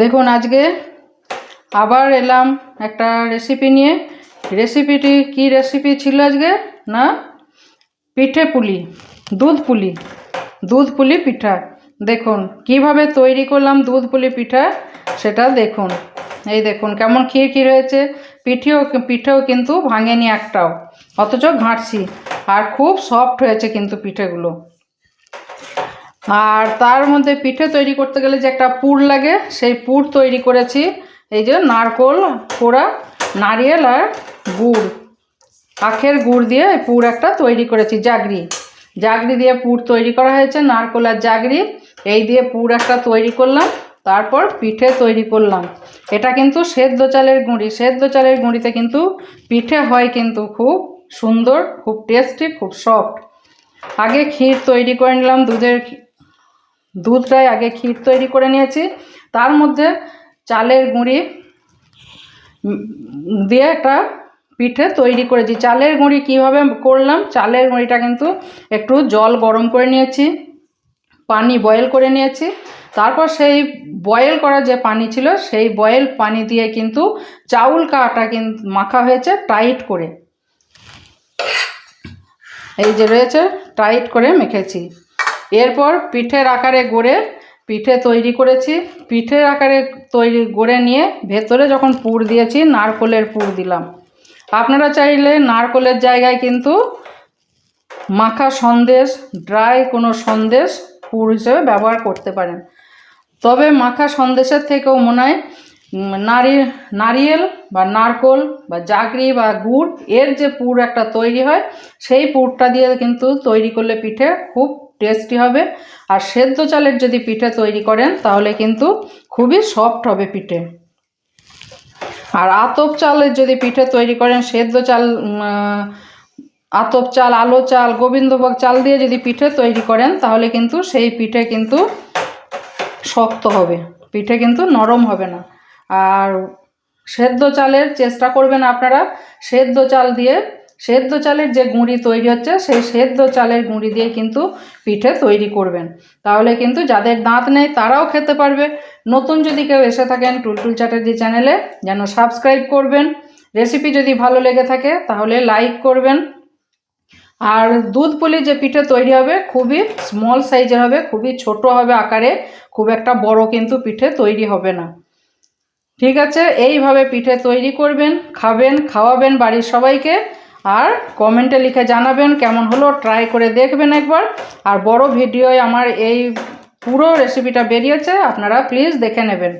দেখুন আজকে আবার এলাম একটা রেসিপি নিয়ে। রেসিপিটি কি রেসিপি ছিল আজকে না পিঠে পুলি, দুধ পুলি পিঠা। দেখুন কিভাবে তৈরি করলাম দুধ পুলি পিঠা, সেটা দেখুন। এই দেখুন কেমন ক্ষীর হয়েছে। পিঠেও কিন্তু ভাঙেনি একটাও, অথচ ঘাঁটছি। আর খুব সফট হয়েছে কিন্তু পিঠেগুলো। আর তার মধ্যে পিঠে তৈরি করতে গেলে যে একটা পুর লাগে, সেই পুর তৈরি করেছি। এই যে নারকোল কোড়া, নারিয়েল আর গুড়, আখের গুড় দিয়ে পুর একটা তৈরি করেছি। জাগরি দিয়ে পুর তৈরি করা হয়েছে, নারকোল আর জাগরি এই দিয়ে পুর একটা তৈরি করলাম। তারপর পিঠে তৈরি করলাম। এটা কিন্তু সেদ্ধ চালের গুঁড়িতে কিন্তু পিঠে হয় কিন্তু খুব সুন্দর, খুব টেস্টি, খুব সফট। আগে ক্ষীর তৈরি করে নিলাম, দুধটায় আগে ক্ষীর তৈরি করে নিয়েছি। তার মধ্যে চালের গুঁড়ি দিয়ে একটা পিঠে তৈরি করেছি। চালের গুঁড়ি কিভাবে করলাম, চালের গুঁড়িটা কিন্তু একটু জল গরম করে নিয়েছি, পানি বয়েল করে নিয়েছি। তারপর সেই বয়েল করা যে পানি ছিল, সেই বয়েল পানি দিয়ে কিন্তু চাউল আটা কিন্তু মাখা হয়েছে টাইট করে। এই যে রয়েছে, টাইট করে মেখেছি। এরপর পিঠের আকারে গড়ে পিঠে তৈরি করেছি। পিঠের আকারে গড়ে নিয়ে ভেতরে যখন পুর দিয়েছি, নারকোলের পুর দিলাম। আপনারা চাইলে নারকোলের জায়গায় কিন্তু মাখা সন্দেশ, ড্রাই কোনো সন্দেশ পুর হিসেবে ব্যবহার করতে পারেন। তবে মাখা সন্দেশের থেকেও মনে হয় নারিয়েল বা নারকোল বা জাগরি বা গুড় এর যে পুর একটা তৈরি হয়, সেই পুরটা দিয়ে কিন্তু তৈরি করলে পিঠে খুব টেস্টি হবে। আর সেদ্ধ চালের যদি পিঠে তৈরি করেন তাহলে কিন্তু খুবই সফট হবে পিঠে। আর আতপ চালের যদি পিঠে তৈরি করেন, সেদ্ধ চাল, আতপ চাল, আলো চাল, গোবিন্দভোগ চাল দিয়ে যদি পিঠে তৈরি করেন, তাহলে কিন্তু সেই পিঠে কিন্তু শক্ত হবে, পিঠে কিন্তু নরম হবে না। আর সেদ্ধ চালের চেষ্টা করবেন আপনারা, সেদ্ধ চালের যে গুঁড়ি তৈরি হচ্ছে, সেই সেদ্ধ চালের গুঁড়ি দিয়ে কিন্তু পিঠে তৈরি করবেন। তাহলে কিন্তু যাদের দাঁত নেই তারাও খেতে পারবে। নতুন যদি কেউ এসে থাকেন টুলটুল চ্যাটার্জি চ্যানেলে, যেন সাবস্ক্রাইব করবেন। রেসিপি যদি ভালো লেগে থাকে তাহলে লাইক করবেন। আর দুধ পুলি যে পিঠে তৈরি হবে খুবই স্মল সাইজের হবে, খুবই ছোট হবে আকারে, খুব একটা বড় কিন্তু পিঠে তৈরি হবে না। ঠিক আছে, এইভাবে পিঠে তৈরি করবেন, খাবেন, খাওয়াবেন বাড়ির সবাইকে। আর কমেন্টে লিখে জানাবেন কেমন হলো, ট্রাই করে দেখবেন একবার। আর বড় ভিডিওয় আমার এই পুরো রেসিপিটা বেরিয়েছে, আপনারা প্লিজ দেখে নেবেন।